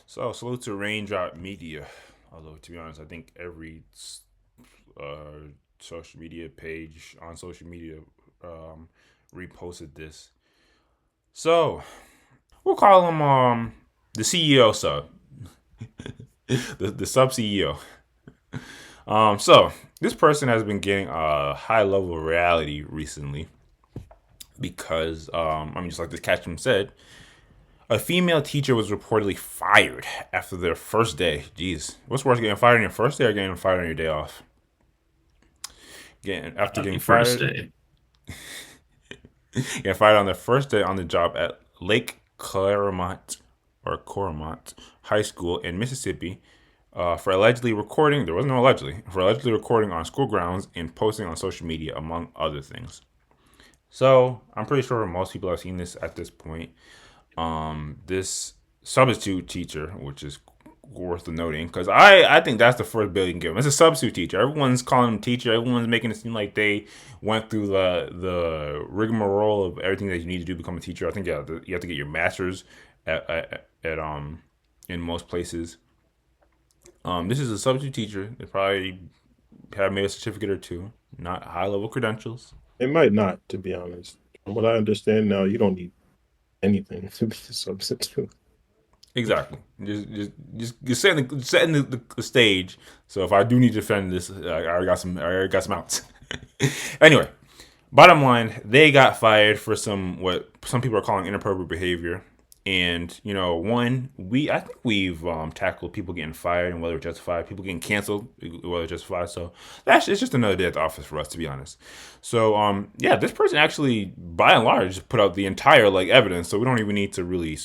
So salute to Raindrop Media. Although to be honest, I think every social media page on social media um, reposted this. So we'll call him the CEO sub, the sub CEO. So this person has been getting a high level of reality recently because just like this catchman said, a female teacher was reportedly fired after their first day. Jeez, what's worse, getting fired on your first day or getting fired on your day off? Getting Happy first fired, day. getting fired on their first day on the job at Lake Claremont or Coromont High School in Mississippi for allegedly recording. There was no allegedly for allegedly recording on school grounds and posting on social media, among other things. So I'm pretty sure most people have seen this at this point. This substitute teacher, which is worth noting, because I think that's the first bill you can give them. It's a substitute teacher. Everyone's calling them teacher. Everyone's making it seem like they went through the rigmarole of everything that you need to do to become a teacher. I think you have to get your master's at in most places. This is a substitute teacher. They probably have made a certificate or two, not high level credentials. It might not, to be honest. From what I understand now, you don't need anything to be a substitute. Exactly. Just setting the stage. So if I do need to defend this, I already got some outs. Anyway, bottom line, they got fired for some what some people are calling inappropriate behavior. And I think we've tackled people getting fired and whether it's justified, people getting canceled, whether it's justified. So it's just another day at the office for us, to be honest. So yeah, this person actually, by and large, put out the entire evidence. So we don't even need to really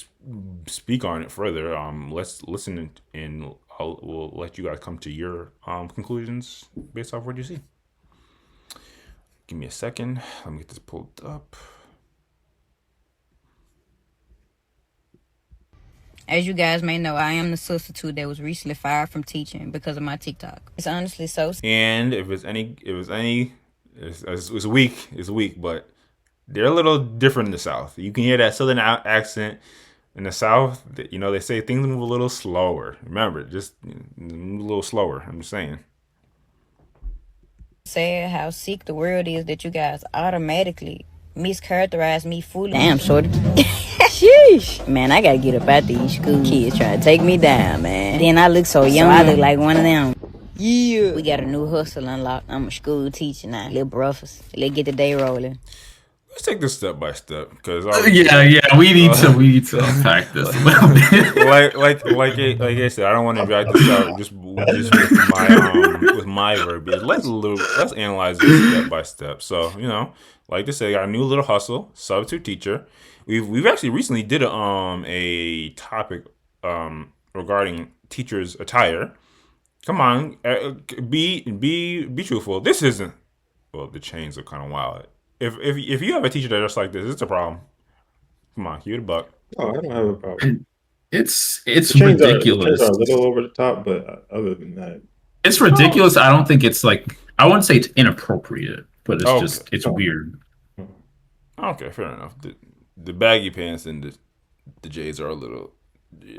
speak on it further. Let's listen and we'll let you guys come to your conclusions based off what you see. Give me a second. Let me get this pulled up. As you guys may know, I am the substitute that was recently fired from teaching because of my TikTok. It's honestly so. And if it's weak. It's weak, but they're a little different in the South. You can hear that Southern accent in the South. They say things move a little slower. Remember, just move a little slower. I'm just saying. Sad how sick the world is that you guys automatically mischaracterize me fully. Damn, shorty. Sheesh. Man, I gotta get up out these school kids trying to take me down, man. Then I look so young. I look like one of them. Yeah. We got a new hustle unlocked. I'm a school teacher now. Little brothers. Let's get the day rolling. Let's take this step by step because Yeah, we need to unpack this a little bit. like I said, I don't want to drag this out just with my verbiage. Let's analyze this step by step. So like I said, got a new little hustle, substitute teacher. We've actually recently did a topic regarding teachers' attire. Come on, be truthful. This isn't. Well, the chains are kind of wild. If you have a teacher that just like this, it's a problem. Come on, give it a buck. Oh, I don't have a problem. It's The chains ridiculous. are a little over the top, but other than that, It's ridiculous. I don't think it's I wouldn't say it's inappropriate, but Okay, it's weird. okay, fair enough. The baggy pants and the J's are a little,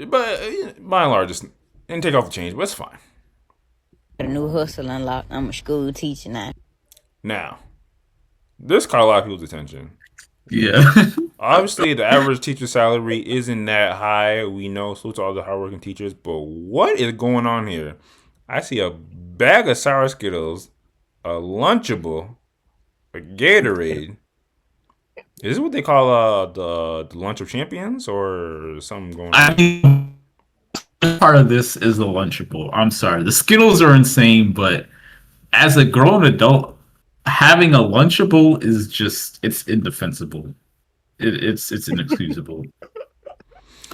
but by and large, just and take off the chains, but it's fine. Got a new hustle unlocked. I'm a school teacher now. Now, this caught a lot of people's attention. Yeah. Obviously, the average teacher salary isn't that high. We know, salute to all the hardworking teachers. But what is going on here? I see a bag of sour Skittles, a Lunchable, a Gatorade. Is this what they call the lunch of champions or something going I on? mean, part of this is the Lunchable. I'm sorry. The Skittles are insane, but as a grown adult, having a Lunchable is it's indefensible. It's inexcusable.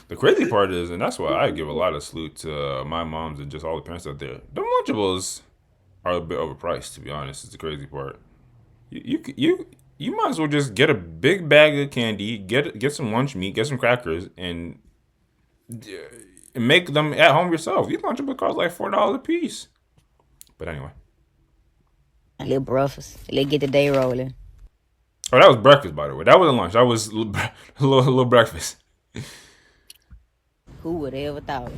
The crazy part is, and that's why I give a lot of salute to my moms and just all the parents out there. The Lunchables are a bit overpriced, to be honest. It's the crazy part. You might as well just get a big bag of candy, get some lunch meat, get some crackers, and make them at home yourself. These Lunchables cost like $4 a piece. But anyway, Little brothers. Let's get the day rolling. oh, that was breakfast, by the way. That wasn't lunch. That was a little breakfast. Who would have ever thought?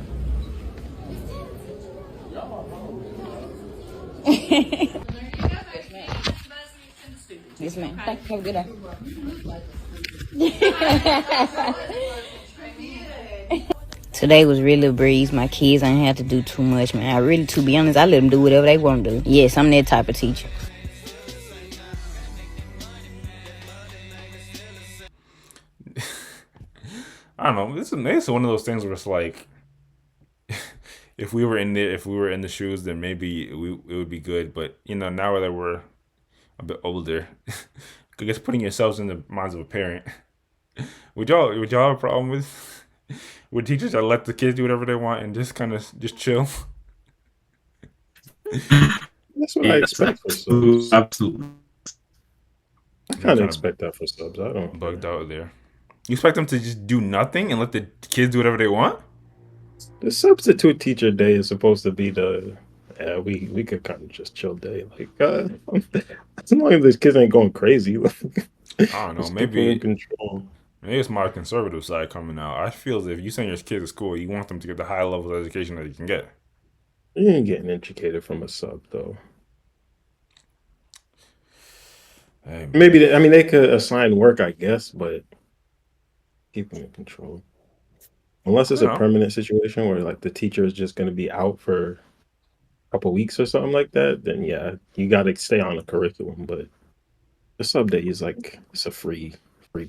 Yes, ma'am. Thank you. Have a good day. Today was really a breeze. My kids ain't have to do too much, man. I really, to be honest, I let them do whatever they want to do. Yes, I'm that type of teacher. I don't know. It's one of those things where it's like, if we were in the shoes, then maybe it would be good. But now that we're a bit older, I guess putting yourselves in the minds of a parent, would y'all have a problem with teachers that let the kids do whatever they want and just kind of just chill? That's what I expect for subs. Absolutely. I kind of expect that for subs. I don't. Bugged out there. You expect them to just do nothing and let the kids do whatever they want? The substitute teacher day is supposed to be we could kind of just chill day, like as long as these kids ain't going crazy. I don't know. Just keep them in control. Maybe it's my conservative side coming out. I feel as if you send your kids to school, you want them to get the high level of education that you can get. You ain't getting educated from a sub though. Hey, Maybe they could assign work, I guess, but keep them in control. Unless it's a permanent situation where like the teacher is just going to be out for a couple weeks or something like that, then yeah, you got to stay on the curriculum. But the sub day is like it's a free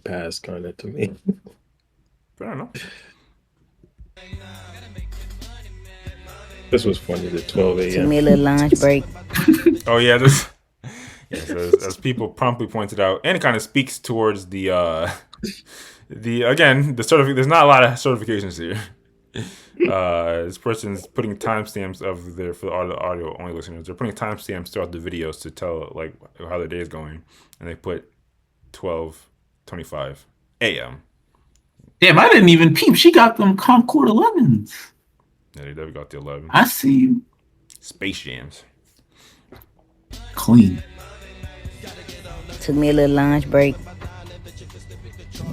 pass kind of to me. fair enough. This was funny. The 12 a.m. Took me a little lunch break. Oh yeah, this. Yes, as people promptly pointed out, and it kind of speaks towards the there's not a lot of certifications here. This person's putting timestamps for the audio only listeners. They're putting timestamps throughout the videos to tell like how their day is going, and they put 12:25 a.m. Damn, I didn't even peep. She got them Concord 11s. Yeah, they definitely got the 11. I see you. Space Jams. Clean. Took me a little lunch break.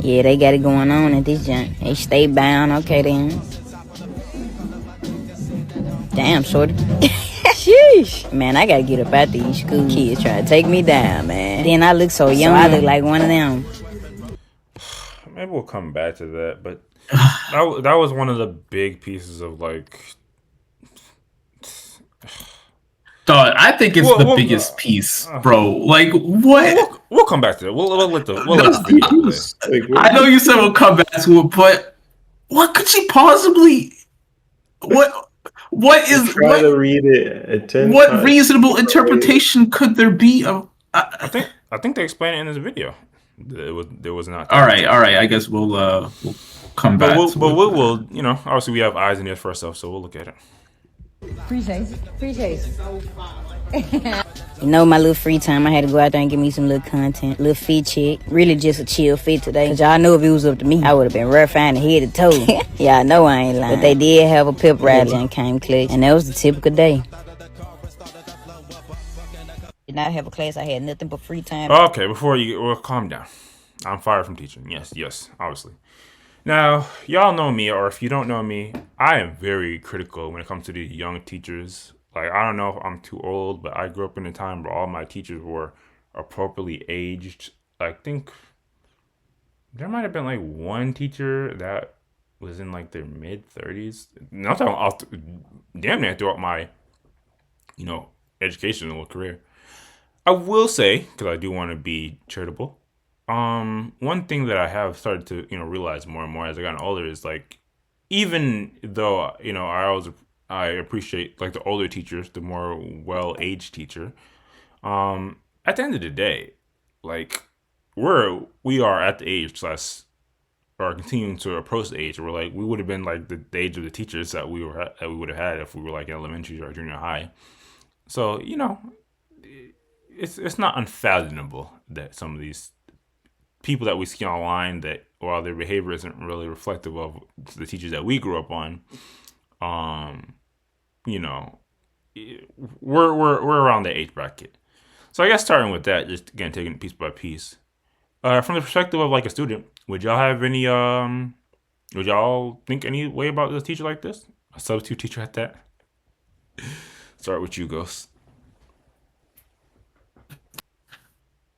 Yeah, they got it going on at this joint. They stay bound, okay then. Damn, shorty. Sheesh. Man, I gotta get up out these school kids trying to take me down, man. Then I look so young, I look like one of them. Maybe we'll come back to that, but that was one of the big pieces of like. Dog, I think it's the biggest piece, bro. Like, what? We'll come back to it. We'll let the video play. I know you said we'll come back to it, but what could she possibly? What is? Try to read it. What reasonable interpretation could there be of? I think they explain it in this video. There was not. All right. I guess we'll come back. But we'll obviously we have eyes and ears for ourselves, so we'll look at it. Appreciate my little free time, I had to go out there and give me some little content, little fit check. Really just a chill fit today. Cause y'all know if it was up to me, I would have been rough and head to toe. Y'all know I ain't lying. But they did have a pep rally and came clutch, and that was the typical day. Did not have a class. I had nothing but free time. Okay, calm down. I'm fired from teaching. Yes, obviously. Now, y'all know me, or if you don't know me, I am very critical when it comes to these young teachers. Like, I don't know if I'm too old, but I grew up in a time where all my teachers were appropriately aged. I think there might have been like one teacher that was in like their mid-30s. Not talking damn near throughout my, educational career. I will say, because I do want to be charitable, one thing that I have started to, realize more and more as I gotten older is like, even though, I appreciate like the older teachers, the more well-aged teacher, at the end of the day, like we are at the age or continuing to approach the age where like we would have been like the age of the teachers that we would have had if we were like in elementary or junior high. So, it's not unfathomable that some of these people that we see online, that while their behavior isn't really reflective of the teachers that we grew up on, we're around the age bracket. So I guess starting with that, just again taking it piece by piece. From the perspective of like a student, would y'all have any would y'all think any way about this teacher like this? A substitute teacher at that. Start with you, Ghost.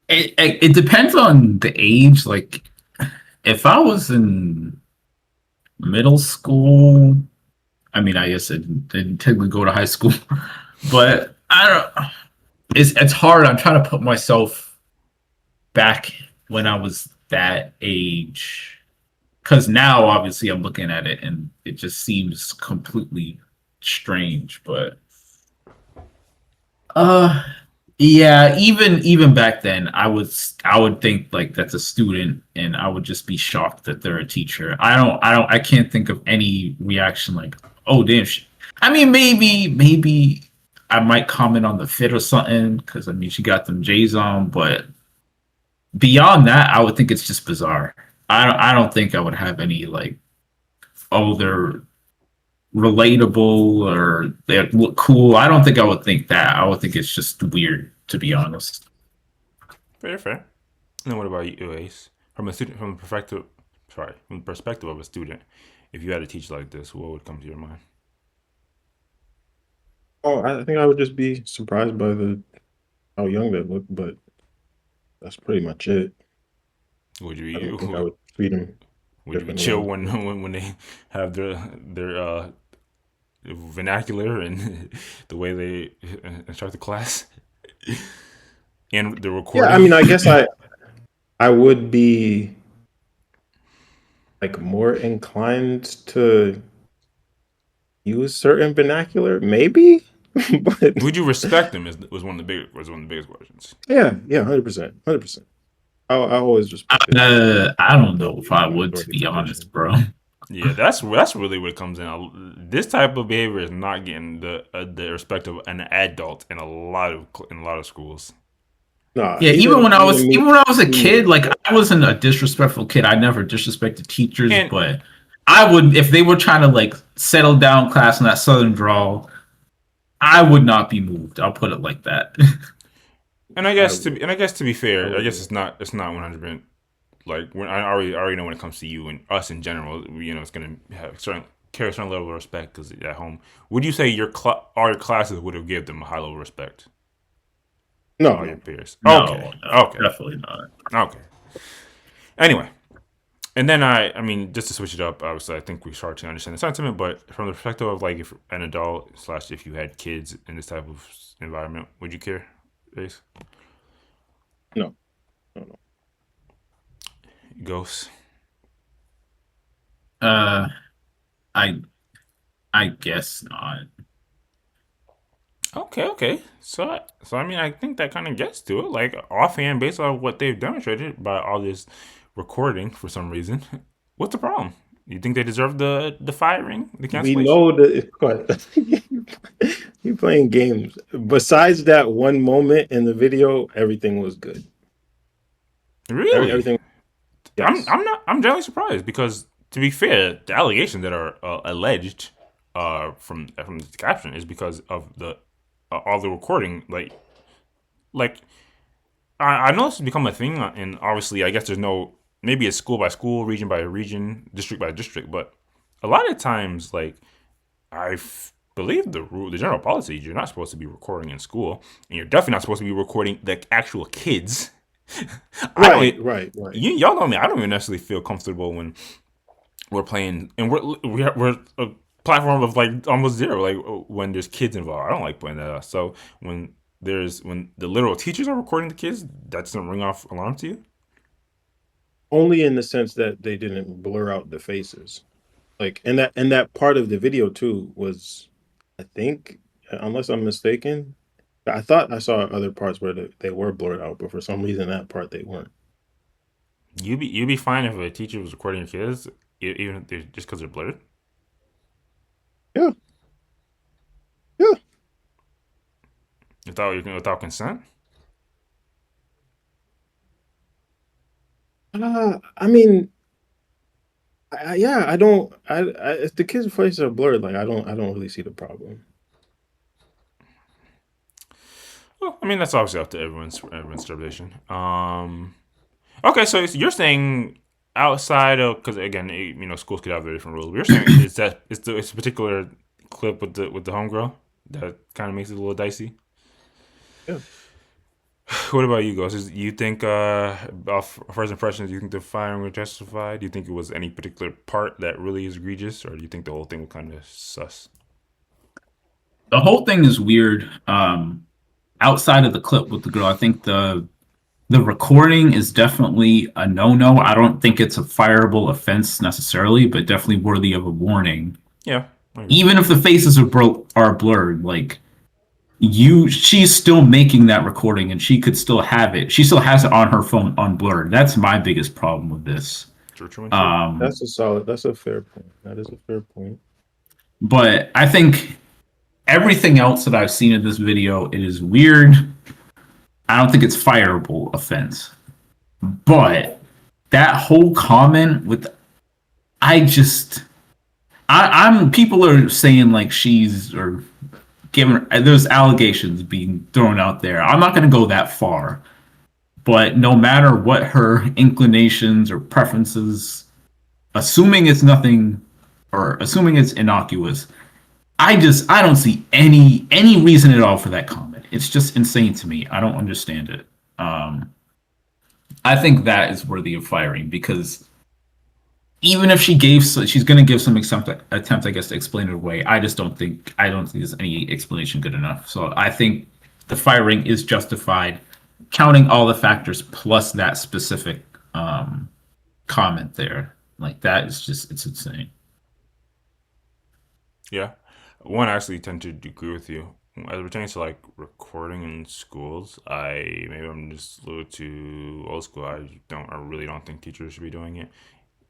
It depends on the age. Like, if I was in middle school, I mean, I guess it didn't technically go to high school, but I don't. It's hard. I'm trying to put myself back when I was that age, because now obviously I'm looking at it and it just seems completely strange. But uh, yeah, even back then, I would think like that's a student, and I would just be shocked that they're a teacher. I can't think of any reaction like, oh damn. I mean, maybe I might comment on the fit or something because I mean she got them J's on, but beyond that, I would think it's just bizarre. I don't think I would have any like, oh they're relatable or they look cool. I don't think I would think that. I would think it's just weird, to be honest. Fair, fair. And then what about you, Ace? From a student, from the perspective of a student, if you had a teacher like this, what would come to your mind? Oh, I think I would just be surprised by the how young they look, but that's pretty much it. Would I don't think I you would treat them would you be differently chill on the when they have their vernacular and the way they instruct the class and the Yeah, I recording? mean, I guess I would be like more inclined to use certain vernacular, maybe. But Would you respect them? Was one of the biggest questions. yeah, 100%, 100%. I always respected I don't know if authority, I my would, to authority be honest, position. bro. Yeah, that's really what comes in. This type of behavior is not getting the respect of an adult in a lot of schools. No, Yeah, even me, even when I was a me kid, neither. like I wasn't a disrespectful kid. I never disrespected teachers, And but I would if they were trying to like settle down class in that southern drawl, I would not be moved. I'll put it like that. I would. I guess to be I fair, I would. guess it's not 100% like when I already know when it comes to you and us in general, it's gonna have carry a certain level of respect because at home. Would you say all your classes would have given them a high level of respect? No, All your no. peers. Okay, No, okay, definitely not. okay. Anyway, and then I mean, just to switch it up, obviously, I think we start to understand the sentiment, but from the perspective of like if an adult slash if you had kids in this type of environment, would you care, Ace? No, no, no. Ghosts. Uh, I I guess not. Okay, okay. So I mean, I think that kind of gets to it. Like offhand, based on what they've demonstrated by all this recording, for some reason, what's the problem? You think they deserve the firing, the We cancellation? know that. What you playing games. Besides that one moment in the video, everything was good. Really? Everything. Yes. I'm generally surprised because to be fair, the allegations that are alleged from the caption is because of the all the recording. Like I know this has become a thing, and obviously I guess there's no maybe it's school by school, region by region, district by district, but a lot of times like believe the general policy you're not supposed to be recording in school, and you're definitely not supposed to be recording the actual kids. I don't. Right. Right. Right. Y'all know me. I don't even necessarily feel comfortable when we're playing, and we're a platform of like almost zero. Like when there's kids involved, I don't like playing that out. So when the literal teachers are recording the kids, that doesn't ring off alarm to you. Only in the sense that they didn't blur out the faces. Like, and that part of the video too was, I think, unless I'm mistaken, I thought I saw other parts where they were blurred out, but for some reason that part they weren't. You'd be fine if a teacher was recording your kids, even if just because they're blurred. Yeah. Yeah. Without consent. I mean, yeah, I don't. If the kids' faces are blurred, like I don't really see the problem. Well, I mean that's obviously up to everyone's interpretation. Okay, so you're saying outside of because again, schools could have their different rules. But you're saying it's a particular clip with the homegirl, that kind of makes it a little dicey. Yeah. What about you, Ghost? You think, off first impressions, do you think the firing was justified? Do you think it was any particular part that really is egregious, or do you think the whole thing was kind of sus? The whole thing is weird. Outside of the clip with the girl, I think the recording is definitely a no-no. I don't think it's a fireable offense necessarily, but definitely worthy of a warning. Yeah, I agree. Even if the faces are blurred, like she's still making that recording and she could still have it. She still has it on her phone unblurred. That's my biggest problem with this. True, true, and true. That's a fair point. That is a fair point. But I think everything else that I've seen in this video, it is weird. I don't think it's fireable offense. But that whole comment with I'm people are saying like she's or given there's allegations being thrown out there. I'm not going to go that far, but no matter what her inclinations or preferences, assuming it's nothing or assuming it's innocuous, I don't see any reason at all for that comment. It's just insane to me. I don't understand it. I think that is worthy of firing because even if she's going to give some attempt, I guess, to explain it away. I don't think there's any explanation good enough. So I think the firing is justified, counting all the factors plus that specific comment there. Like that is just it's insane. Yeah, one, I actually tend to agree with you. As it pertains to like recording in schools, maybe I'm just a little too old school. I really don't think teachers should be doing it.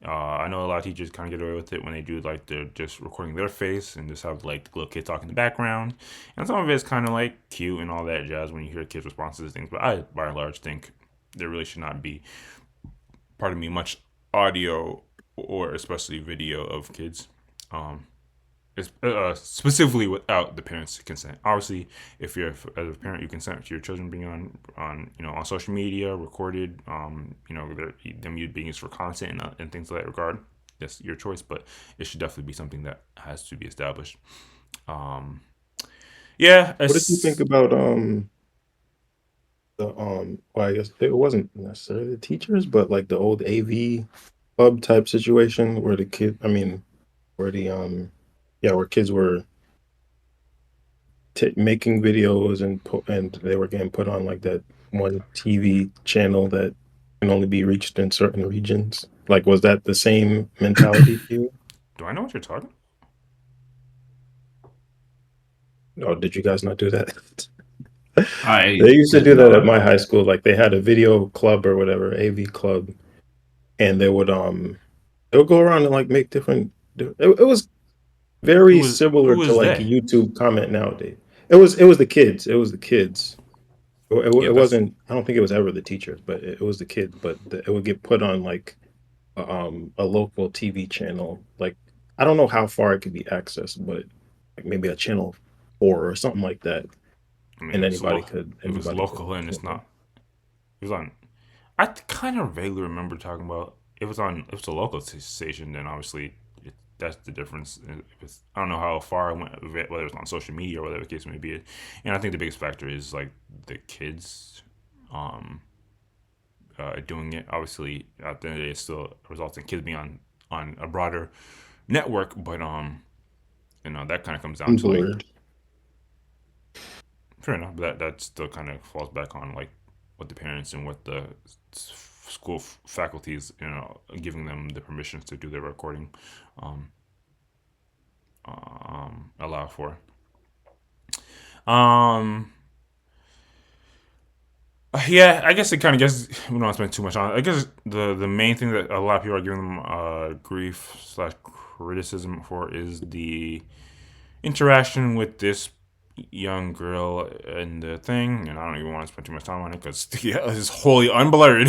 I know a lot of teachers kind of get away with it when they do like they're just recording their face and just have like the little kid talk in the background, and some of it's kind of like cute and all that jazz when you hear kids' responses to things. But I, by and large, think there really should not be, pardon me, much audio or especially video of kids. Um, Specifically without the parents' consent. Obviously, if you're as a parent, you consent to your children being on on social media, recorded, them being used for content and things of that regard. That's your choice, but it should definitely be something that has to be established. Yeah. What did you think about well, I guess it wasn't necessarily the teachers, but like the old AV club type situation where where the where kids were making videos and they were getting put on like that one TV channel that can only be reached in certain regions. Like, was that the same mentality to you? Do I know what you're talking? Oh, did you guys not do that? I They used to did do that not. at my high school. Like, they had a video club or whatever, AV club, and they would go around and like make different. It was Who very was similar who to was like they? YouTube comment nowadays. It was the kids. It was the kids. Yeah, It that's wasn't. I don't think it was ever the teachers, but it was the kids. But it would get put on like a local TV channel. Like, I don't know how far it could be accessed, but like maybe a channel 4 or something like that, I mean, and it was it was anybody could local and it's tune in. not. It was on. I kind of vaguely remember talking about it was on. It was a local station. Then obviously that's the difference. I don't know how far it went, whether it was on social media or whatever the case may be. And I think the biggest factor is like the kids um, doing it. Obviously, at the end of the day, it still results in kids being on a broader network. But that kind of comes down to like Blurred. fair enough. But that still kind of falls back on like what the parents and what the school faculties, giving them the permissions to do their recording, um, allow for. Um, yeah, I guess it kind of gets. We don't want to spend too much on it. I guess the main thing that a lot of people are giving them grief slash criticism for is the interaction with this young girl and the thing, and I don't even want to spend too much time on it because it's wholly unblurred.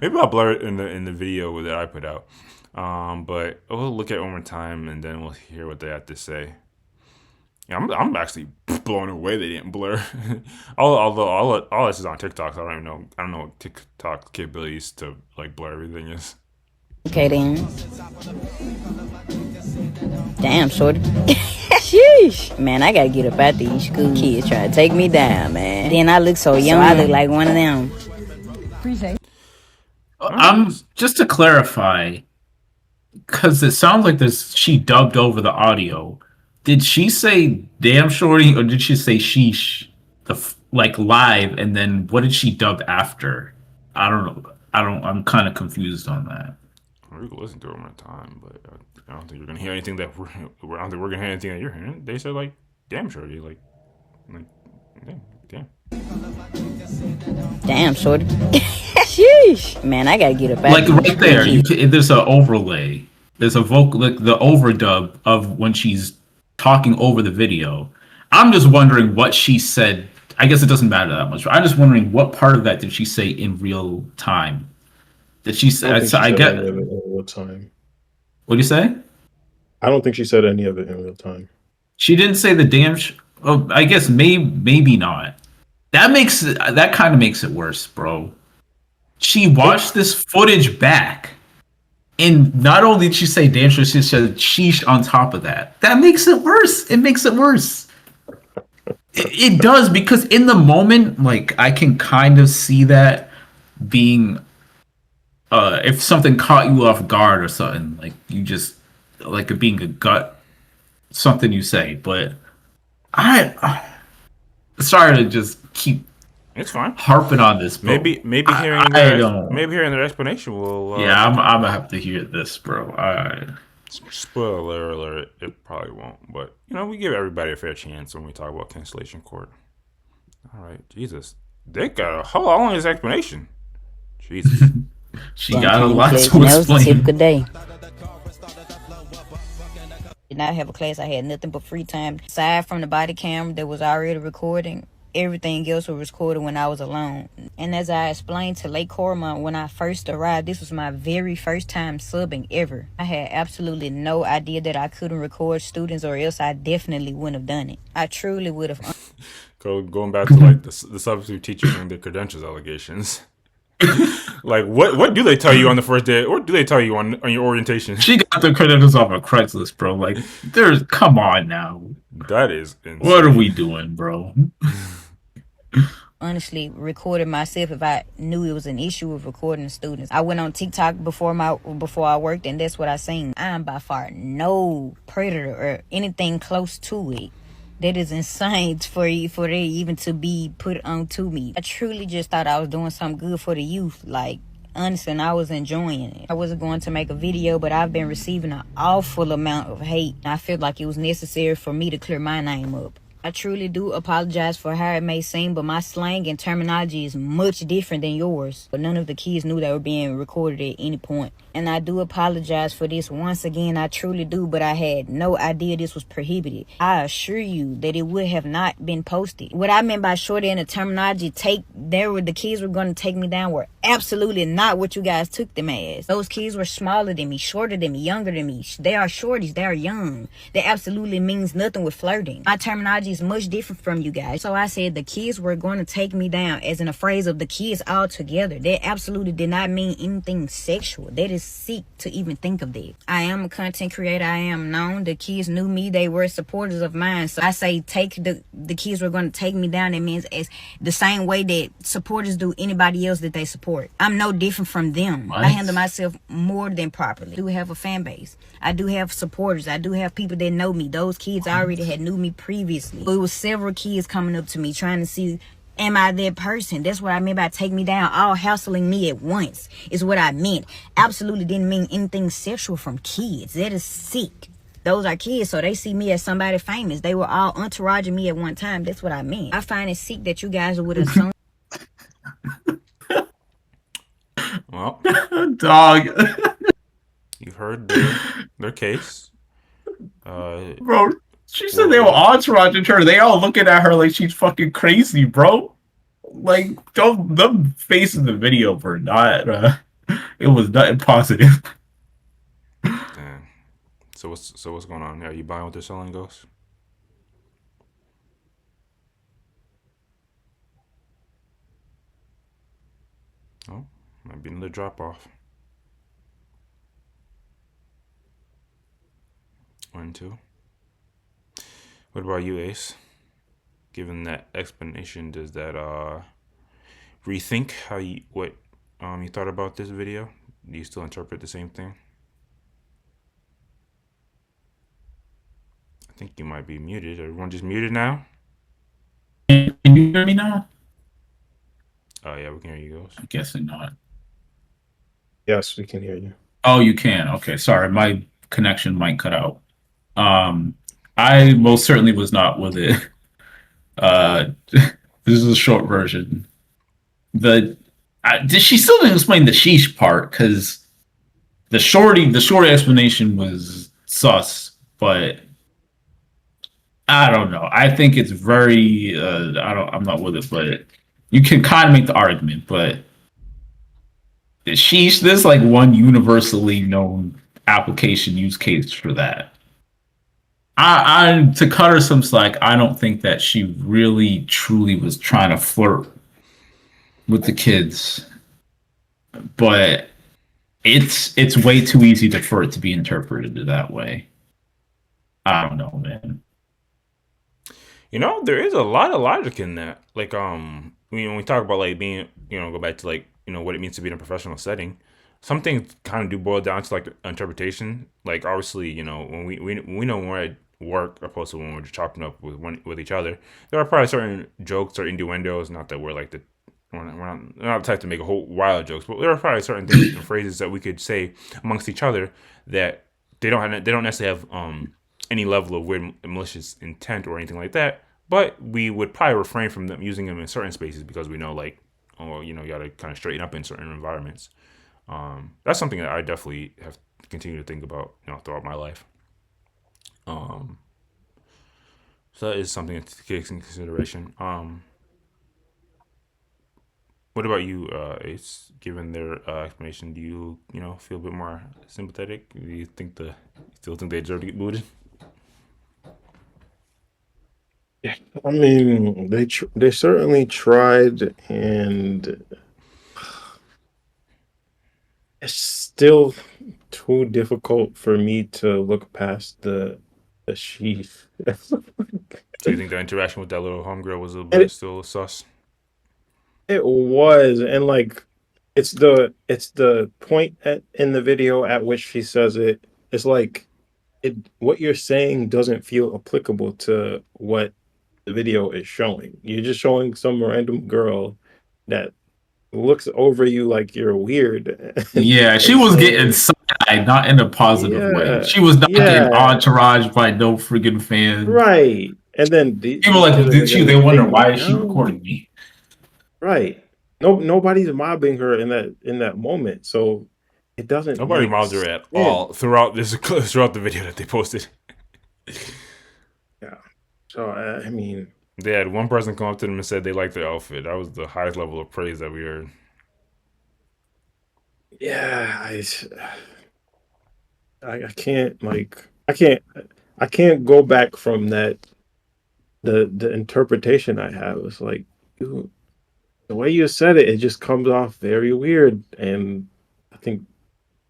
Maybe I'll blur it in the video that I put out. But we'll look at it one more time and then we'll hear what they have to say. Yeah, I'm actually blown away they didn't blur. Although all this is on TikTok, so I don't even know. I don't know what TikTok capabilities to like blur everything is. Okay then. Damn, shorty. Sheesh. Man, I gotta get up out these school kids trying to take me down, man. Then I look so young, I look like one of them. Just to clarify, because it sounds like she dubbed over the audio. Did she say "damn shorty" or did she say "sheesh"? Like live, and then what did she dub after? I don't know. I'm kind of confused on that. We can listen to them at a time, but I don't think you're gonna hear anything that I don't think we're gonna hear anything that you're hearing. They said like "damn shorty," like damn. Damn, shorty. Sheesh. Man, I gotta get up out Like right there, there's an overlay. There's a vocal, like the overdub of when she's talking over the video. I'm just wondering what she said. I guess it doesn't matter that much. I'm just wondering what part of that did she say in real time? Did she say? I get any of it in real time. What do you say? I don't think she said any of it in real time. She didn't say the damn. Oh, I guess maybe not. That kind of makes it worse, bro. She watched this footage back, and not only did she say damn sure, she said sheesh on top of that. That makes it worse. It makes it worse. It does, because in the moment, like, I can kind of see that being if something caught you off guard or something, like you just like it being a gut something you say, but I sorry to just keep It's fine. harping on this, bro. Maybe hearing their explanation will. Yeah, I'm gonna have to hear this, bro. Spoiler alert! It probably won't, but we give everybody a fair chance when we talk about cancellation court. All right, Jesus, they got how long is explanation? Jesus, she got a lot to explain. That was a typical day. Did not have a class. I had nothing but free time. Aside from the body camera that was already recording, everything else was recorded when I was alone. And as I explained to Lake Cormont when I first arrived, this was my very first time subbing ever. I had absolutely no idea that I couldn't record students, or else I definitely wouldn't have done it. I truly would have. Going back to like the substitute teachers and the credentials allegations. Like what do they tell you on the first day, or do they tell you on your orientation? She got the credentials off of Craigslist, bro. Like, come on now. That is insane. What are we doing, bro? Honestly recorded myself if I knew it was an issue with recording students. I went on TikTok before I worked, and that's what I seen. I am by far no predator or anything close to it. That is insane for it even to be put onto me. I truly just thought I was doing something good for the youth. Like, honestly, and I was enjoying it. I wasn't going to make a video, but I've been receiving an awful amount of hate. I feel like it was necessary for me to clear my name up. I truly do apologize for how it may seem, but my slang and terminology is much different than yours. But none of the kids knew they were being recorded at any point. And I do apologize for this once again, I truly do, but I had no idea this was prohibited. I assure you that it would have not been posted. What I meant by shorty and the terminology, the kids were going to take me down were absolutely not what you guys took them as. Those kids were smaller than me, shorter than me, younger than me. They are shorties, they are young. That absolutely means nothing with flirting. My terminology is much different from you guys. So I said the kids were going to take me down, as in a phrase of the kids all together. That absolutely did not mean anything sexual. That is sick to even think of that. I am a content creator. I am known. The kids knew me. They were supporters of mine. So I say the kids were going to take me down. It means as the same way that supporters do anybody else that they support. I'm no different from them. What? I handle myself more than properly. I do have a fan base. I do have supporters. I do have people that know me. Those kids already had knew me previously. It was several kids coming up to me trying to see, am I that person? That's what I meant by take me down. All hassling me at once is what I meant. Absolutely didn't mean anything sexual from kids. That is sick. Those are kids, so they see me as somebody famous. They were all entouraging me at one time. That's what I meant. I find it sick that you guys would assume. Well, dog. You've heard their case. Bro, she said they were entouraging her. They all looking at her like she's fucking crazy, bro. Like, the face in the video were not, it was nothing positive. Damn. So what's going on? Are you buying what they're selling, Ghost? Oh, might be another drop off. 1, 2. What about you, Ace? Given that explanation, does that rethink how you thought about this video? Do you still interpret the same thing? I think you might be muted. Everyone just muted now? Can you hear me now? Oh yeah, we can hear you, Ghost. I'm guessing not. Yes, we can hear you. Oh, you can. Okay, sorry, my connection might cut out. I most certainly was not with it. This is a short version. She still didn't explain the sheesh part because the short explanation was sus, but I don't know. I think it's very I'm not with it, but you can kind of make the argument, but the sheesh, there's like one universally known application use case for that. I to cut her some slack, I don't think that she really truly was trying to flirt with the kids, but it's way too easy for it to be interpreted that way. I don't know, man. There is a lot of logic in that. Like, when we talk about like being, go back to like, what it means to be in a professional setting. Some things kind of do boil down to like interpretation. Like, obviously, when we know when we're at work opposed to when we're just chopping up with each other, there are probably certain jokes or innuendos. Not that we're like we're not the type to make a whole wild jokes, but there are probably certain things and phrases that we could say amongst each other that they don't necessarily have any level of weird malicious intent or anything like that. But we would probably refrain from them using them in certain spaces because we know like, you got to kind of straighten up in certain environments. That's something that I definitely have continued to think about, throughout my life. So that is something to take into consideration. What about you, Ace? Given their explanation, do you feel a bit more sympathetic? Do you still think they deserve to get booted? Yeah, I mean, they certainly tried, and it's still too difficult for me to look past the sheath. So you think the interaction with that little homegirl was a And bit still sus? it was, and like it's the point in the video at which she says it. It's like what you're saying doesn't feel applicable to what the video is showing. You're just showing some random girl that looks over you like you're weird and, Yeah, she and was getting saying, side eye, not in a positive way. yeah, She was not getting yeah, entourage by no friggin' fans. right. And then People these kids like, are they gonna wonder take me why is she down. recording me? Right. No, nobody's mobbing her in that moment. So it doesn't Nobody make mobbed her at sense. all throughout throughout the video that they posted. Yeah. So I mean, They had one person come up to them and said they liked their outfit. That was the highest level of praise that we heard. yeah, I can't like I can't go back from that the interpretation I have. It's like you, the way you said it, it just comes off very weird, and I think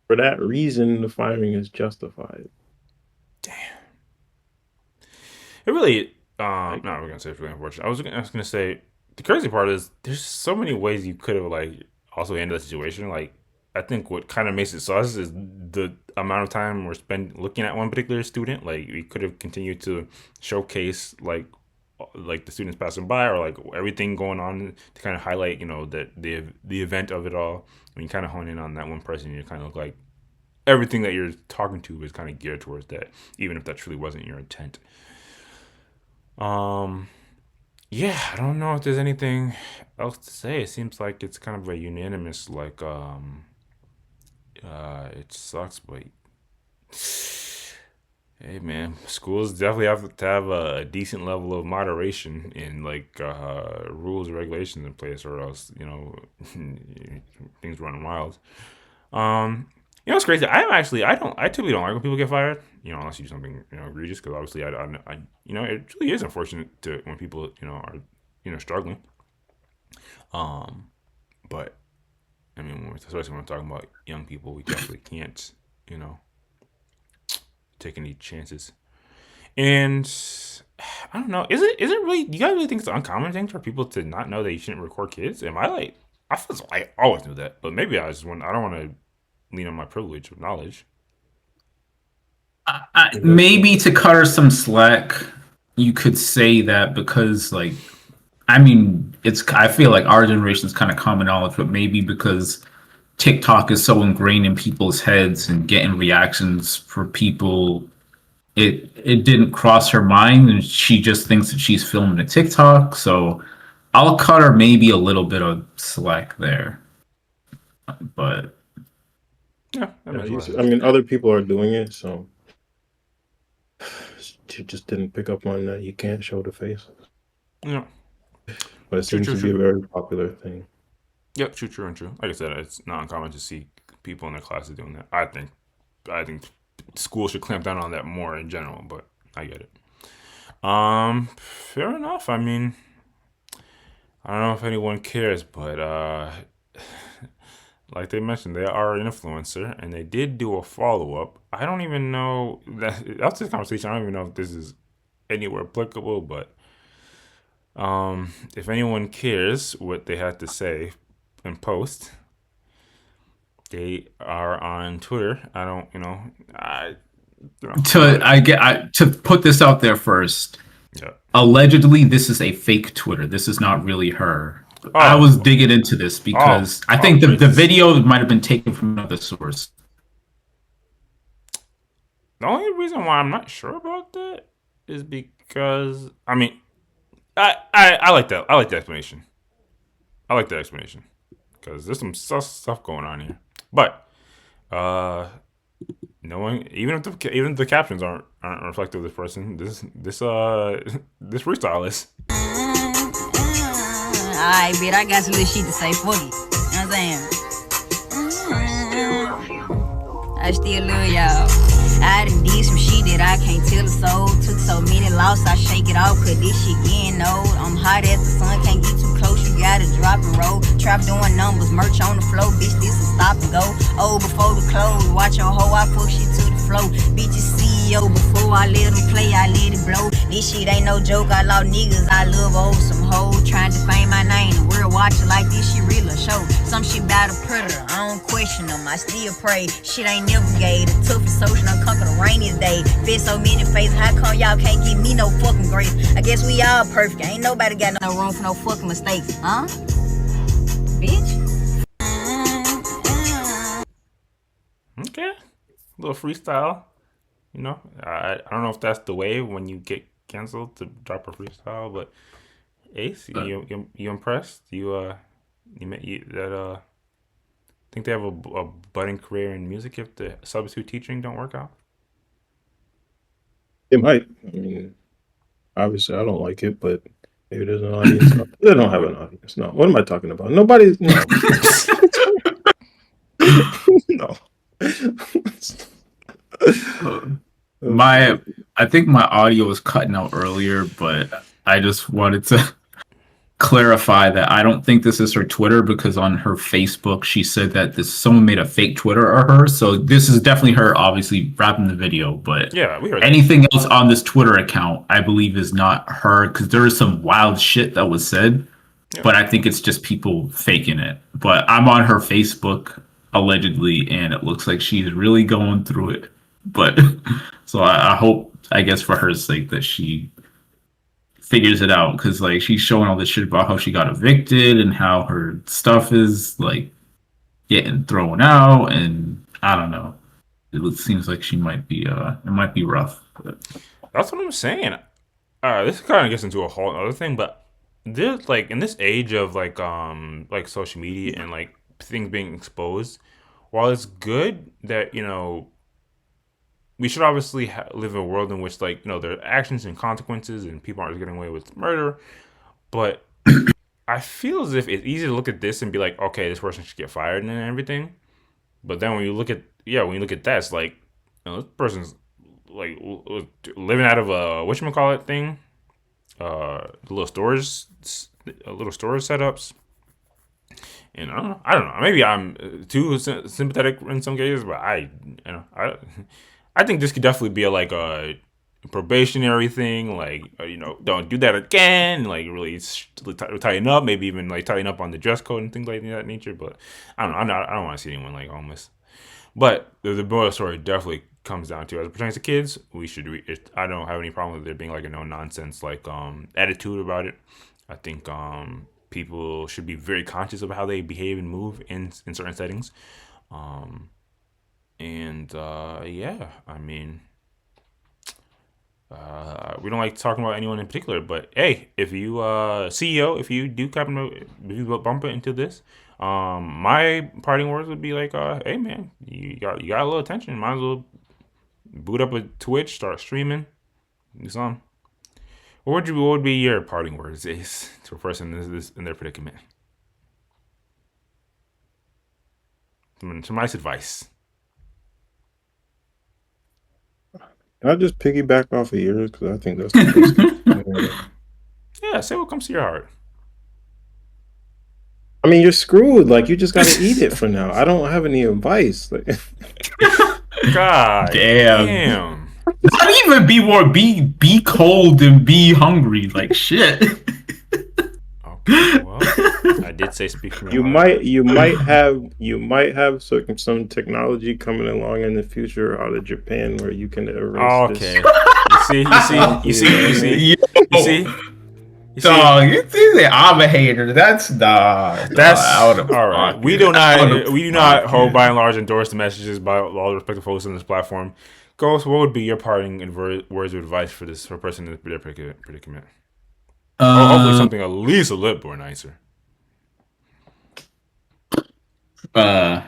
for that reason the firing is justified. It really, Like, no, we're gonna say it's really unfortunate. I was gonna say the crazy part is there's so many ways you could have like also handled the situation. Like, I think what kind of makes it sus is the amount of time we're spent looking at one particular student. Like, we could have continued to showcase like the students passing by or like everything going on to kind of highlight that the event of it all. When you kind of hone in on that one person, you kind of look like everything that you're talking to is kind of geared towards that, even if that truly wasn't your intent. Um, yeah, I don't know if there's anything else to say. It seems like it's kind of a unanimous, like, it sucks, but hey, man, schools definitely have to have a decent level of moderation in like rules and regulations in place, or else things run wild. It's crazy. I typically don't like when people get fired. Unless you do something egregious, because obviously it really is unfortunate to when people are struggling. Um, but I mean, especially when we're talking about young people, we definitely can't take any chances. And I don't know. Is it really? Do you guys really think it's an uncommon thing for people to not know that you shouldn't record kids? Am I like? I feel I always knew that, but maybe I don't want to lean on my privilege of knowledge. Maybe to cut her some slack, you could say that because, like, I mean, it's. I feel like our generation is kind of common knowledge, but maybe because TikTok is so ingrained in people's heads and getting reactions for people, it didn't cross her mind, and she just thinks that she's filming a TikTok. So I'll cut her maybe a little bit of slack there, but Yeah, that makes a lot of I sense. mean, other people are doing it, so she just didn't pick up on that. You can't show the face, Yeah, but it true, seems true, to be a true. very popular thing. Yep, true, true, and true. Like I said, it's not uncommon to see people in their classes doing that. I think school should clamp down on that more in general, but I get it. Fair enough. I mean, I don't know if anyone cares, but like they mentioned, they are an influencer, and they did do a follow up. I don't even know that after this conversation. I don't even know if this is anywhere applicable, but if anyone cares what they had to say and post, they are on Twitter. I don't, to put this out there first. yeah. Allegedly, this is a fake Twitter. This is not really her. I was Oh, digging into this because I think the praises. video might have been taken from another source. The only reason why I'm not sure about that is because I mean, I like that. I like the explanation. I like the explanation because there's some stuff going on here. But uh, no one, even if the captions aren't reflective of this person, this freestyle is. Alright, bitch, I got some little shit to say for you. You know what I'm saying? I still love y'all. I done did some shit that I can't tell a soul. Took so many losses, I shake it off, cause this shit getting old. I'm hot as the sun, can't get too close, you gotta drop and roll. Trap doing numbers, merch on the floor, bitch, this is stop and go. Oh, before the close, watch your hoe, I fuck shit to the flow. Bitches CEO, before I let them play, I let it blow. This shit ain't no joke, I love niggas, I love old some hoes. Trying to defame my name, the world watching like this shit real a show. Some shit about a predator, I don't question them, I still pray. Shit ain't never gay, the toughest social done conquer the rainiest day. Fit so many faces, how come y'all can't give me no fucking grace? I guess we all perfect, ain't nobody got no room for no fucking mistakes, huh? Bitch. Okay, a little freestyle. I don't know if that's the way when you get canceled to drop a freestyle, but Ace, you impressed? You that think they have a budding career in music if the substitute teaching don't work out? It might. I mean, obviously, I don't like it, but maybe there's an audience. They don't have an audience. No. What am I talking about? Nobody's. No. No. I think my audio was cutting out earlier, but I just wanted to clarify that I don't think this is her Twitter because on her Facebook she said that someone made a fake Twitter of her. So this is definitely her, obviously rapping the video. But Yeah, we heard that. anything else on this Twitter account, I believe, is not her because there is some wild shit that was said. Yeah. But I think it's just people faking it. But I'm on her Facebook allegedly, and it looks like she's really going through it. But so I hope, I guess, for her sake, that she figures it out because like she's showing all this shit about how she got evicted and how her stuff is like getting thrown out, and I don't know. It seems like she might be it might be rough. But That's what I'm saying. This kind of gets into a whole other thing, but there's like in this age of like social media and like things being exposed, while it's good that we should obviously live in a world in which there are actions and consequences and people aren't getting away with murder, but I feel as if it's easy to look at this and be like, okay, this person should get fired and everything, but then when you look at that, it's like this person's like living out of a whatchamacallit thing, little stores, little storage setups. And I don't know. Maybe I'm too sympathetic in some cases, but I think this could definitely be like a probationary thing, like don't do that again, like really tighten up, maybe even like tighten up on the dress code and things like that nature. But I don't know. I don't want to see anyone like homeless. But the moral story definitely comes down to, as it pertains to kids, we should. I don't have any problem with there being like a no nonsense like attitude about it. I think people should be very conscious of how they behave and move in certain settings. And yeah, I mean, we don't like talking about anyone in particular, but hey, if you CEO, if you do happen to if you bump into this, my parting words would be like, hey man, you got a little attention, might as well boot up a Twitch, start streaming, do something. What would be your parting words is to a person in their predicament? Some nice advice. Can I just piggyback off of yours? Because I think that's the best. Yeah, say what comes to your heart. I mean, you're screwed. Like, you just got to eat it for now. I don't have any advice. Like, God damn. Not even be cold and be hungry. Like shit. Okay, well, I did say speak from your heart. You might have some technology coming along in the future out of Japan where you can erase this. You see. Dog, you see, I'm a hater. That's out of all right. pocket. We do not hold by and large endorse the messages by all the respective hosts on this platform. Ghost, what would be your parting words of advice for a person in their predicament? Hopefully something at least a little more nicer. The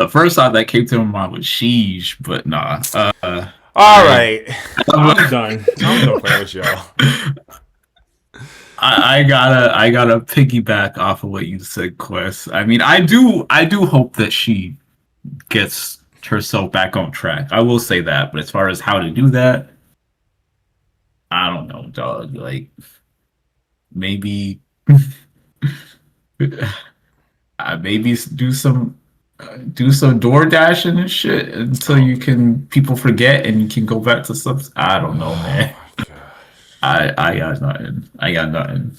first thought that came to my mind was sheesh, but nah. All right, I'm done. I'm done playing with y'all. I gotta piggyback off of what you said, Quest. I mean, I do hope that she gets herself back on track. I will say that, but as far as how to do that, I don't know, dog. Like maybe, maybe do some door dashing and shit until people forget and you can go back to stuff. I don't know, man. I got nothing.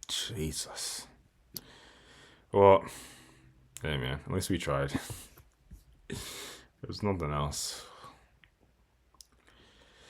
Jesus. Well, hey man, at least we tried. There's nothing else.